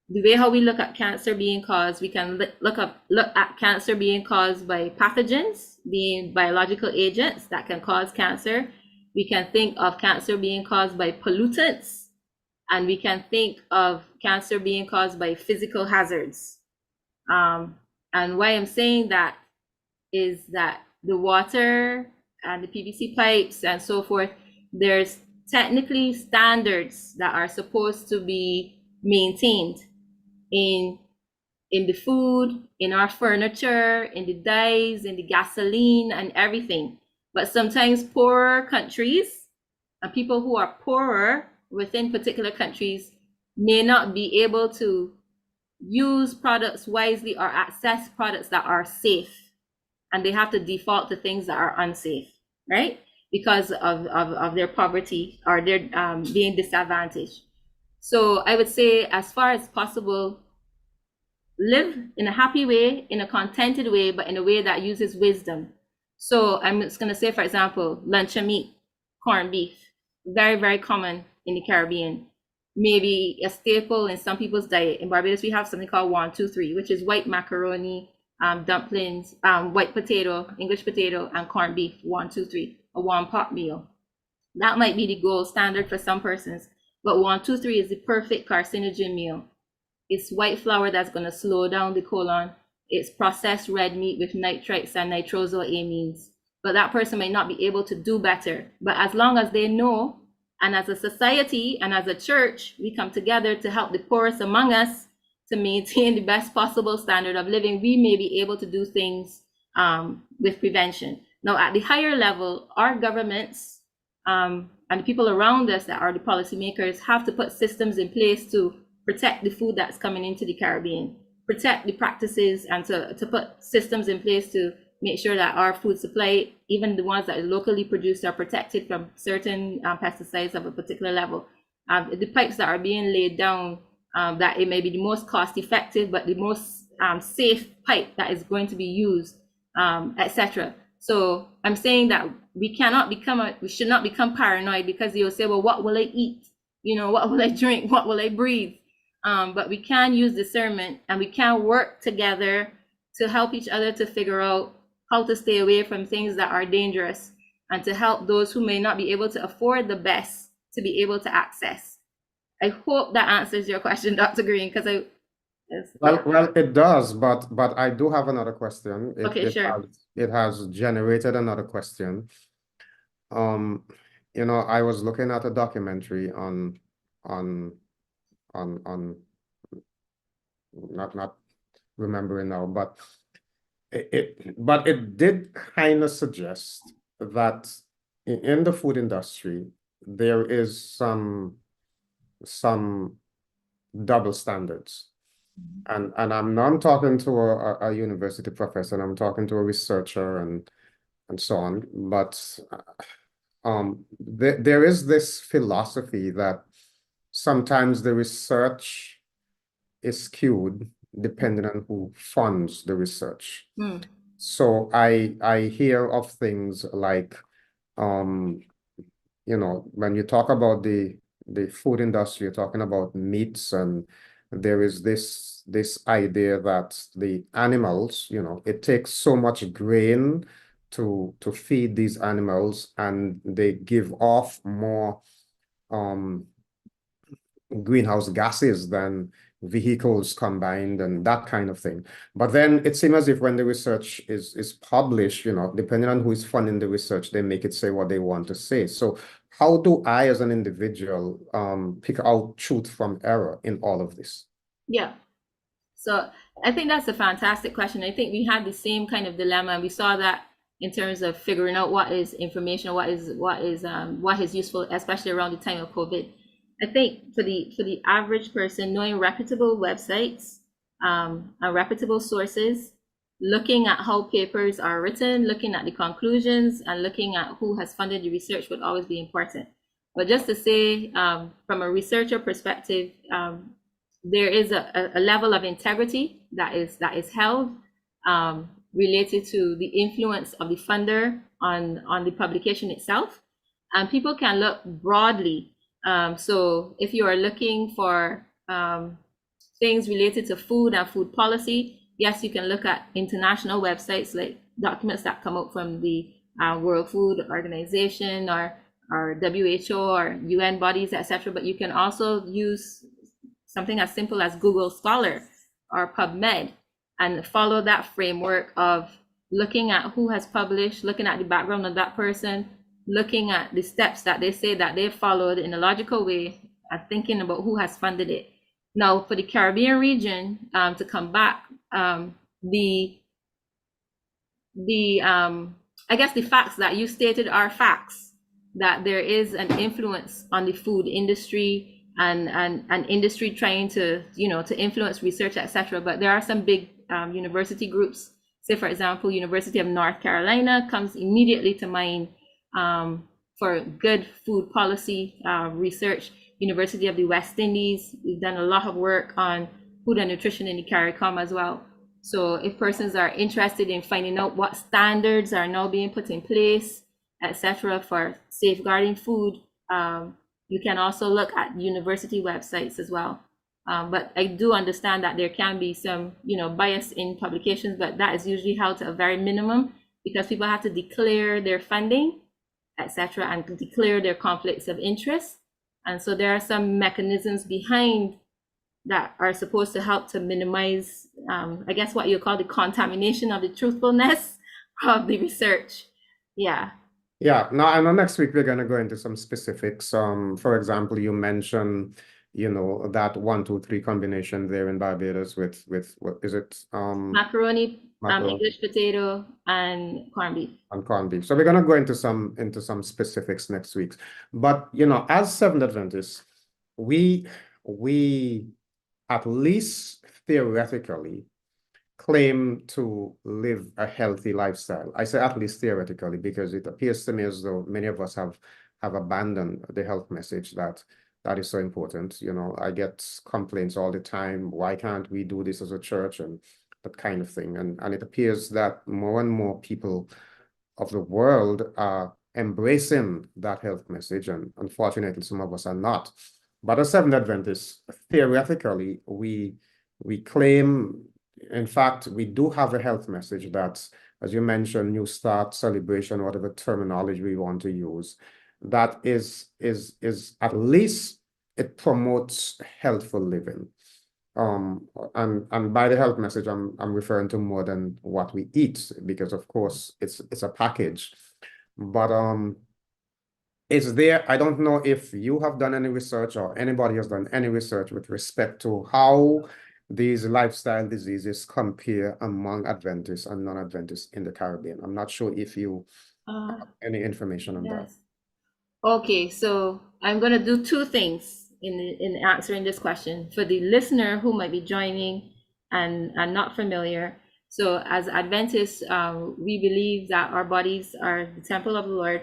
the way how we look at cancer being caused, we can look at cancer being caused by pathogens, being biological agents that can cause cancer. We can think of cancer being caused by pollutants, and we can think of cancer being caused by physical hazards. And why I'm saying that is that the water and the PVC pipes and so forth, there's technically standards that are supposed to be maintained in the food, in our furniture, in the dyes, in the gasoline and everything. But sometimes poorer countries and people who are poorer within particular countries may not be able to use products wisely or access products that are safe, and they have to default to things that are unsafe, right? Because of their poverty or their being disadvantaged. So I would say, as far as possible, live in a happy way, in a contented way, but in a way that uses wisdom. So I'm just going to say, for example, luncheon meat, corned beef, very, very common in the Caribbean. Maybe a staple in some people's diet. In Barbados, we have something called 1, 2, 3, which is white macaroni, dumplings, white potato, English potato, and corned beef, 1, 2, 3, a one pot meal. That might be the gold standard for some persons, but 1, 2, 3 is the perfect carcinogen meal. It's white flour that's going to slow down the colon. It's processed red meat with nitrites and nitrosamines. But that person may not be able to do better. But as long as they know, and as a society and as a church, we come together to help the poorest among us, to maintain the best possible standard of living, we may be able to do things with prevention. Now, at the higher level, our governments and the people around us that are the policymakers have to put systems in place to protect the food that's coming into the Caribbean, protect the practices, and to put systems in place to make sure that our food supply, even the ones that are locally produced, are protected from certain pesticides of a particular level. The pipes that are being laid down, that it may be the most cost effective, but the most safe pipe that is going to be used, etc. So I'm saying that we should not become paranoid because you'll say, well, what will I eat? What will I drink? What will I breathe? But we can use discernment, and we can work together to help each other to figure out how to stay away from things that are dangerous, and to help those who may not be able to afford the best to be able to access. I hope that answers your question, Dr. Greene, because Well, it does, but I do have another question. Okay, sure. It has generated another question. I was looking at a documentary on not remembering now, but it did kind of suggest that in the food industry there is some double standards. And I'm not talking to a university professor, and I'm talking to a researcher and so on. But there is this philosophy that sometimes the research is skewed depending on who funds the research. So I hear of things like, when you talk about the food industry, you're talking about meats, and there is this idea that the animals, it takes so much grain to feed these animals, and they give off more greenhouse gases than vehicles combined and that kind of thing. But then it seems as if when the research is published, depending on who is funding the research, they make it say what they want to say. So how do I, as an individual, pick out truth from error in all of this? Yeah. So I think that's a fantastic question. I think we had the same kind of dilemma, and we saw that in terms of figuring out what is information, what is useful, especially around the time of COVID. I think for the average person, knowing reputable websites and reputable sources, looking at how papers are written, looking at the conclusions, and looking at who has funded the research would always be important. But just to say, from a researcher perspective, there is a level of integrity that is held related to the influence of the funder on the publication itself. And people can look broadly. So if you are looking for things related to food and food policy, yes, you can look at international websites, like documents that come out from the World Food Organization or WHO or UN bodies, etc. But you can also use something as simple as Google Scholar or PubMed and follow that framework of looking at who has published, looking at the background of that person, looking at the steps that they say that they followed in a logical way, and thinking about who has funded it. Now, for the Caribbean region, to come back, I guess the facts that you stated are facts, that there is an influence on the food industry and industry trying to influence research, etc. But there are some big university groups. Say, for example, University of North Carolina comes immediately to mind for good food policy research. University of the West Indies, we've done a lot of work on food and nutrition in the CARICOM as well. So if persons are interested in finding out what standards are now being put in place, etc., for safeguarding food, you can also look at university websites as well. But I do understand that there can be some, bias in publications, but that is usually held to a very minimum because people have to declare their funding, etc., and declare their conflicts of interest. And so there are some mechanisms behind that are supposed to help to minimize, I guess, what you call the contamination of the truthfulness of the research. Yeah. Yeah. Now, I know next week we're going to go into some specifics. For example, you mentioned, you know, that 1, 2, 3 combination there in Barbados with what is it? Macaroni, Macaroni English potato, and corned beef. and corned beef. So we're gonna go into some specifics next week. But you know, as Seventh Adventists, we at least theoretically claim to live a healthy lifestyle. I say at least theoretically because it appears to me as though many of us have abandoned the health message that is so important. You know, I get complaints all the time. Why can't we do this as a church and that kind of thing? And it appears that more and more people of the world are embracing that health message, and unfortunately, some of us are not. But as Seventh Adventists, theoretically, we claim, in fact, we do have a health message that, as you mentioned, New Start, celebration, whatever terminology we want to use, that is at least it promotes healthful living. And by the health message, I'm referring to more than what we eat, because of course it's a package. But is there, I don't know if you have done any research or anybody has done any research with respect to how these lifestyle diseases compare among Adventists and non-Adventists in the Caribbean. I'm not sure if you have any information on that. Yes. Okay, so I'm going to do two things in answering this question for the listener who might be joining and not familiar. So, as Adventists, we believe that our bodies are the temple of the Lord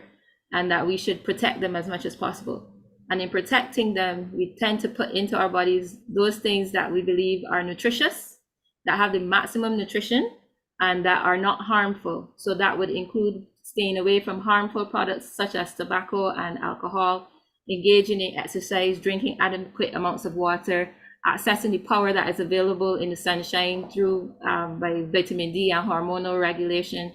and that we should protect them as much as possible. And in protecting them, we tend to put into our bodies those things that we believe are nutritious, that have the maximum nutrition, and that are not harmful. So that would include staying away from harmful products such as tobacco and alcohol, engaging in exercise, drinking adequate amounts of water, accessing the power that is available in the sunshine through by vitamin D and hormonal regulation,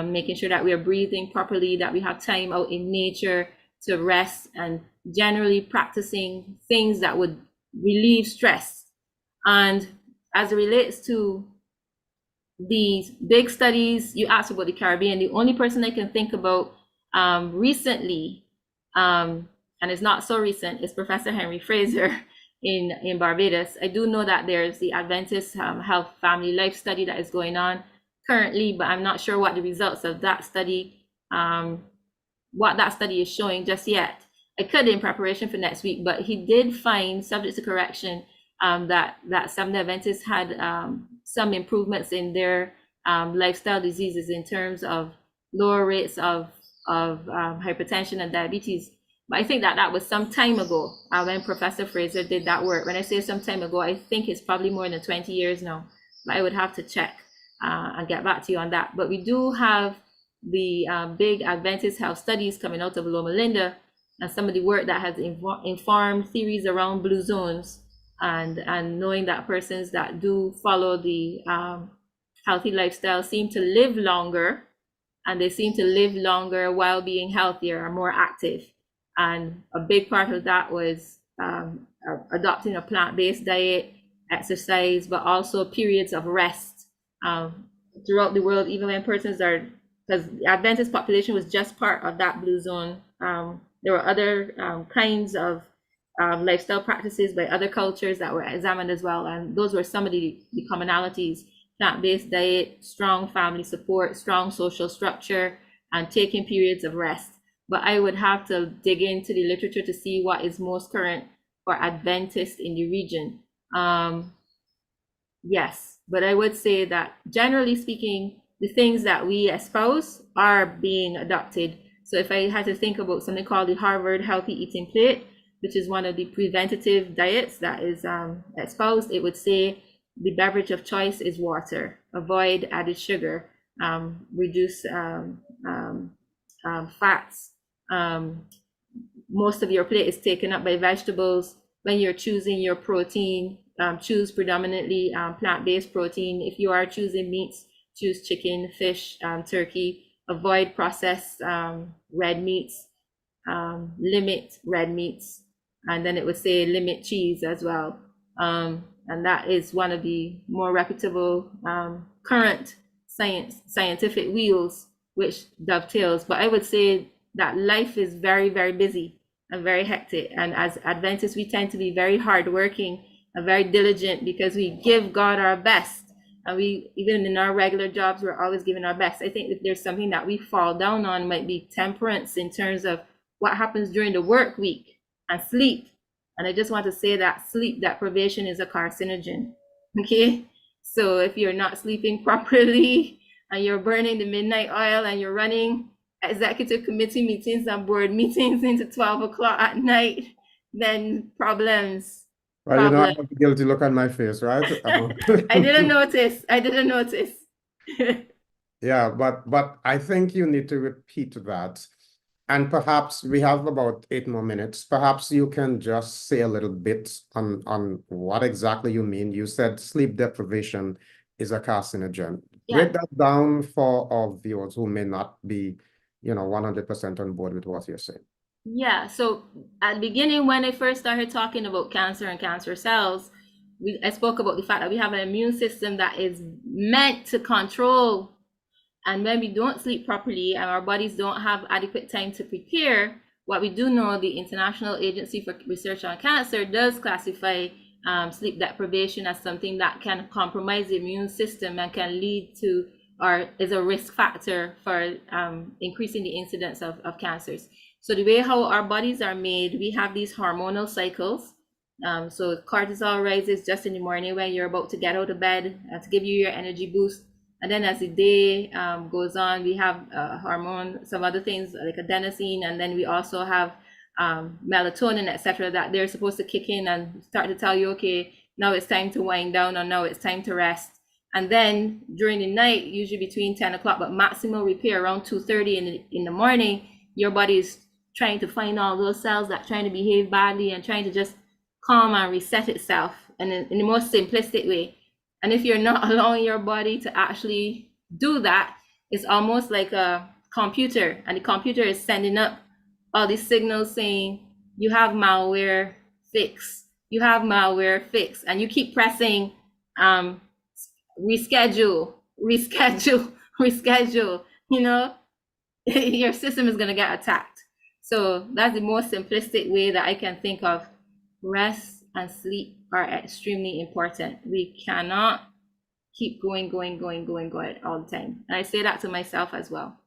making sure that we are breathing properly, that we have time out in nature to rest, and generally practicing things that would relieve stress. And as it relates to these big studies, you asked about the Caribbean, the only person I can think about recently, and it's not so recent, is Professor Henry Fraser in Barbados. I do know that there's the Adventist Health Family Life study that is going on currently, but I'm not sure what the results of that study, what that study is showing just yet. I could in preparation for next week, but he did find, subject to correction, that Seventh Adventists had some improvements in their lifestyle diseases in terms of lower rates of hypertension and diabetes. But I think that was some time ago when Professor Fraser did that work. When I say some time ago, I think it's probably more than 20 years now. But I would have to check and get back to you on that. But we do have the big Adventist health studies coming out of Loma Linda, and some of the work that has informed theories around blue zones, and knowing that persons that do follow the healthy lifestyle seem to live longer, and they seem to live longer while being healthier or more active. And a big part of that was adopting a plant-based diet, exercise, but also periods of rest throughout the world, even when persons are, because the Adventist population was just part of that blue zone. There were other kinds of lifestyle practices by other cultures that were examined as well, and those were some of the commonalities: plant-based diet, strong family support, strong social structure, and taking periods of rest. But I would have to dig into the literature to see what is most current for Adventists in the region. Yes, but I would say that generally speaking, the things that we espouse are being adopted. So if I had to think about something called the Harvard Healthy Eating Plate, which is one of the preventative diets that is espoused, it would say the beverage of choice is water, avoid added sugar, reduce fats. Most of your plate is taken up by vegetables. When you're choosing your protein, choose predominantly plant-based protein. If you are choosing meats, choose chicken, fish, turkey. Avoid processed red meats, limit red meats, and then it would say limit cheese as well. And that is one of the more reputable current scientific wheels, which dovetails. But I would say that life is very, very busy. and very hectic. And as Adventists, we tend to be very hardworking and very diligent because we give God our best. And we, even in our regular jobs, we're always giving our best. I think if there's something that we fall down on, might be temperance in terms of what happens during the work week and sleep. And I just want to say that sleep deprivation is a carcinogen. Okay. So if you're not sleeping properly and you're burning the midnight oil and you're running executive committee meetings and board meetings into 12 o'clock at night, then problems. Well, you know, I have a guilty look on my face, right? I didn't notice. I didn't notice. Yeah, but I think you need to repeat that. And perhaps we have about 8 more minutes. Perhaps you can just say a little bit on what exactly you mean. You said sleep deprivation is a carcinogen. Yeah. Break that down for our viewers who may not be, 100% on board with what you're saying. Yeah, so at the beginning, when I first started talking about cancer and cancer cells, I spoke about the fact that we have an immune system that is meant to control. And when we don't sleep properly and our bodies don't have adequate time to prepare, what we do know, the International Agency for Research on Cancer does classify sleep deprivation as something that can compromise the immune system and can lead to, or is a risk factor for increasing the incidence of cancers. So the way how our bodies are made, we have these hormonal cycles. So cortisol rises just in the morning when you're about to get out of bed to give you your energy boost. And then as the day goes on, we have hormone, some other things like adenosine, and then we also have melatonin, etc., that they're supposed to kick in and start to tell you, okay, now it's time to wind down, or now it's time to rest. And then during the night, usually between 10 o'clock, but maximum repair around 2:30 in the morning, your body is trying to find all those cells that trying to behave badly and trying to just calm and reset itself, and in the most simplistic way. And if you're not allowing your body to actually do that, it's almost like a computer, and the computer is sending up all these signals saying, you have malware, fix, you have malware, fix, and you keep pressing reschedule, your system is going to get attacked. So that's the most simplistic way that I can think of. Rest and sleep are extremely important. We cannot keep going all the time. And I say that to myself as well.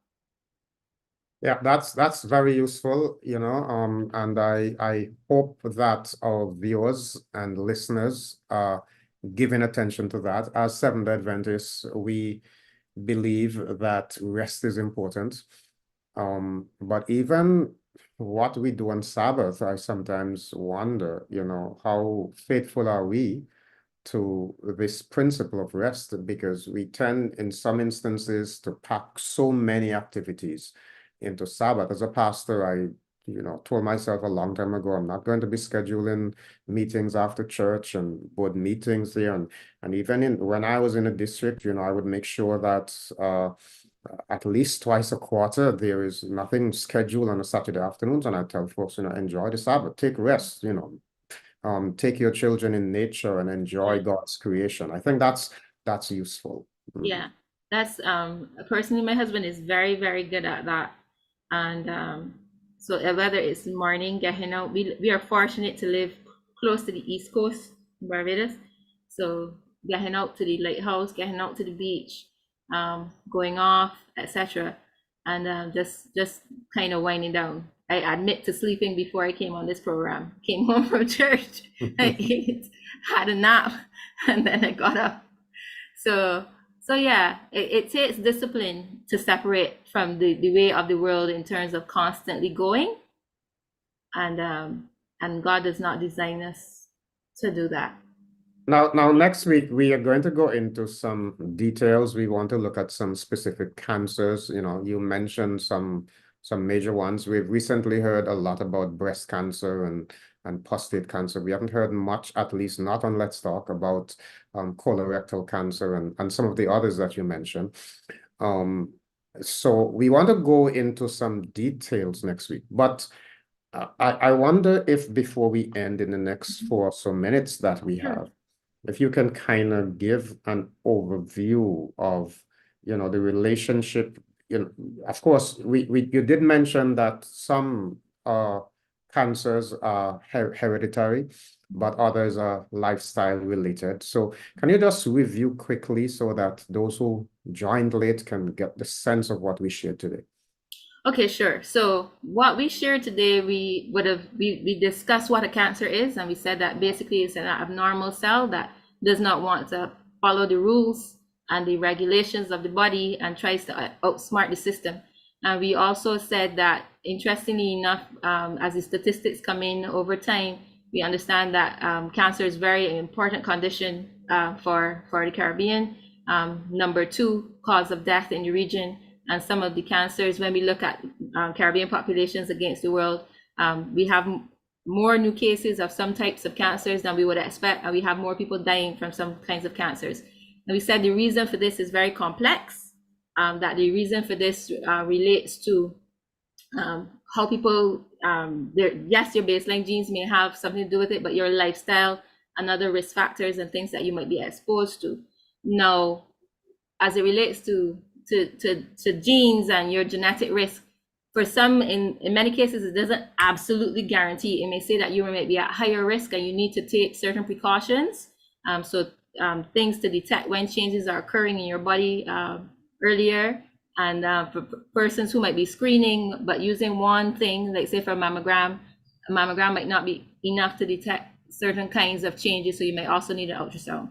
Yeah, that's very useful, and I hope that our viewers and listeners are giving attention to that. As Seventh-day Adventists, we believe that rest is important. But even what we do on Sabbath, I sometimes wonder, how faithful are we to this principle of rest, because we tend in some instances to pack so many activities into Sabbath. As a pastor, I told myself a long time ago, I'm not going to be scheduling meetings after church and board meetings there. And even when I was in a district, I would make sure that at least twice a quarter, there is nothing scheduled on a Saturday afternoons. And I tell folks, enjoy the Sabbath, take rest, take your children in nature and enjoy God's creation. I think that's useful. Yeah, that's personally, my husband is very, very good at that. And so whether it's morning, getting out, we are fortunate to live close to the East Coast, Barbados. So getting out to the lighthouse, getting out to the beach, going off, etc., and just kind of winding down. I admit to sleeping before I came on this program. Came home from church, I ate, had a nap, and then I got up. So yeah, it takes discipline to separate from the way of the world in terms of constantly going, and God does not design us to do that. Now, next week, we are going to go into some details. We want to look at some specific cancers. You mentioned some major ones. We've recently heard a lot about breast cancer and prostate cancer. We haven't heard much, at least not on Let's Talk, about colorectal cancer and some of the others that you mentioned. So we want to go into some details next week. But I wonder if before we end in the next 4 or so minutes that we have, if you can kind of give an overview of, the relationship. Of course, you did mention that some cancers are hereditary, but others are lifestyle related. So can you just review quickly so that those who joined late can get the sense of what we shared today? Okay, sure. So what we shared today, we discussed what a cancer is, and we said that basically it's an abnormal cell that does not want to follow the rules and the regulations of the body and tries to outsmart the system. And we also said that, interestingly enough, as the statistics come in over time, we understand that cancer is a very important condition for the Caribbean. Number 2 cause of death in the region. And some of the cancers, when we look at Caribbean populations against the world, we have more new cases of some types of cancers than we would expect, and we have more people dying from some kinds of cancers. And we said the reason for this is very complex, that the reason for this relates to how people, yes, your baseline genes may have something to do with it, but your lifestyle and other risk factors and things that you might be exposed to. Now, as it relates to genes and your genetic risk, for some, in many cases, it doesn't absolutely guarantee. It may say that you might be at higher risk and you need to take certain precautions. Things to detect when changes are occurring in your body earlier. And for persons who might be screening, but using one thing, like say for a mammogram might not be enough to detect certain kinds of changes. So you may also need an ultrasound.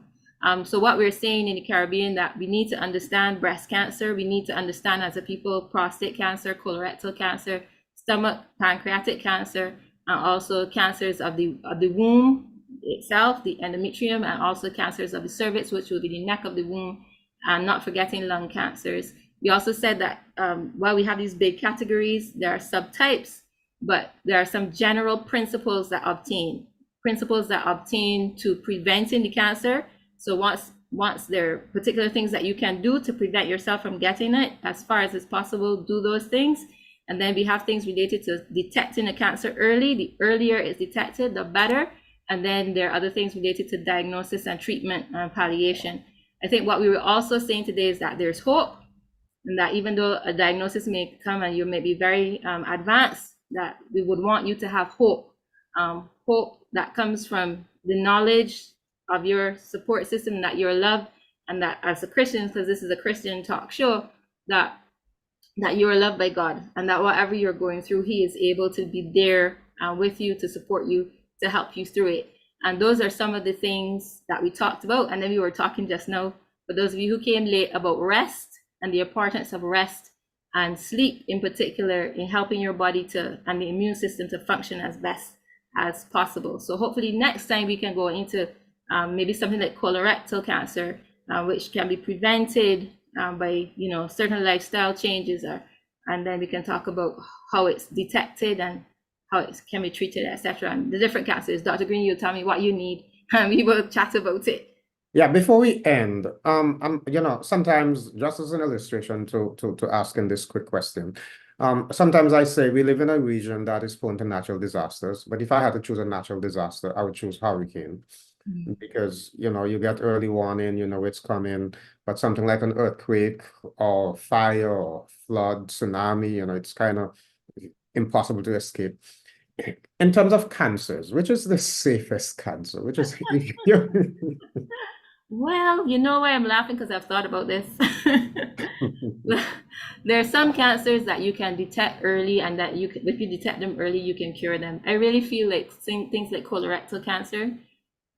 So what we're saying in the Caribbean, that we need to understand breast cancer, we need to understand as a people prostate cancer, colorectal cancer, stomach, pancreatic cancer, and also cancers of the womb itself, the endometrium, and also cancers of the cervix, which will be the neck of the womb, and not forgetting lung cancers. We also said that while we have these big categories, there are subtypes, but there are some general principles that obtain to preventing the cancer. So once there are particular things that you can do to prevent yourself from getting it, as far as it's possible, do those things. And then we have things related to detecting a cancer early. The earlier it's detected, the better. And then there are other things related to diagnosis and treatment and palliation. I think what we were also saying today is that there's hope, and that even though a diagnosis may come and you may be very advanced, that we would want you to have hope. Hope that comes from the knowledge of your support system, that you're loved, and that as a Christian, because this is a Christian talk show, that you are loved by God, and that whatever you're going through, He is able to be there with you, to support you, to help you through it. And those are some of the things that we talked about. And then we were talking just now, for those of you who came late, about rest and the importance of rest and sleep in particular in helping your body and the immune system to function as best as possible. So hopefully next time we can go into maybe something like colorectal cancer, which can be prevented by certain lifestyle changes, and then we can talk about how it's detected and how it can be treated, etc. And the different cancers. Dr. Greene, you tell me what you need, and we will chat about it. Yeah, before we end, sometimes just as an illustration to asking this quick question, sometimes I say we live in a region that is prone to natural disasters, but if I had to choose a natural disaster, I would choose hurricane. Because you get early warning, it's coming, but something like an earthquake or fire or flood, tsunami, it's kind of impossible to escape. In terms of cancers, which is the safest cancer? Which is Well, you know why I'm laughing? Because I've thought about this. There are some cancers that you can detect early, and that if you detect them early, you can cure them. I really feel like things like colorectal cancer,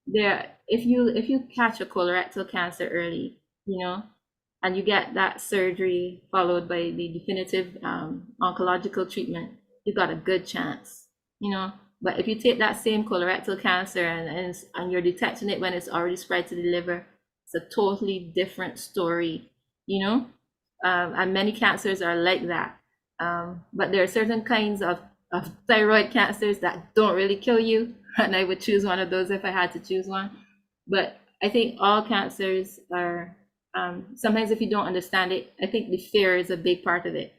if you catch a colorectal cancer early, and you get that surgery followed by the definitive oncological treatment, you've got a good chance, But if you take that same colorectal cancer and you're detecting it when it's already spread to the liver, it's a totally different story, And many cancers are like that. But there are certain kinds of thyroid cancers that don't really kill you, and I would choose one of those if I had to choose one. But I think all cancers are, sometimes if you don't understand it, I think the fear is a big part of it.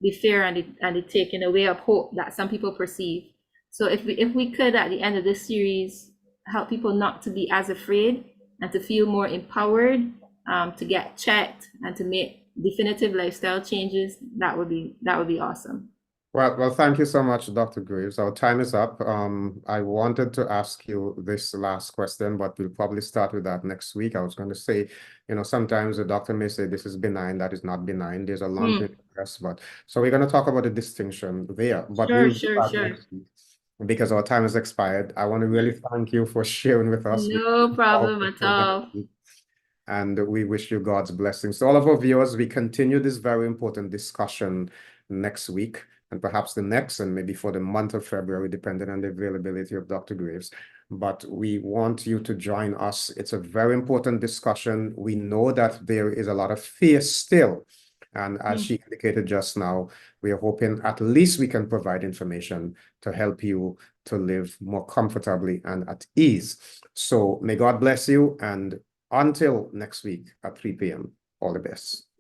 The fear and the taking away of hope that some people perceive. So if we could, at the end of this series, help people not to be as afraid and to feel more empowered, to get checked and to make definitive lifestyle changes, that would be awesome. Well, thank you so much, Dr. Greaves. Our time is up. I wanted to ask you this last question, but we'll probably start with that next week. I was going to say, sometimes the doctor may say this is benign, that is not benign. There's a lot to Hmm. address, but so we're going to talk about the distinction there, but Sure, we'll do sure, that sure. next week because our time has expired. I want to really thank you for sharing with us. We No look forward problem at to next all. week. And we wish you God's blessings. To all of our viewers, we continue this very important discussion next week and perhaps the next, and maybe for the month of February, depending on the availability of Dr. Greaves. But we want you to join us. It's a very important discussion. We know that there is a lot of fear still. And as she indicated just now, we are hoping at least we can provide information to help you to live more comfortably and at ease. So may God bless you, and until next week at 3 p.m., all the best.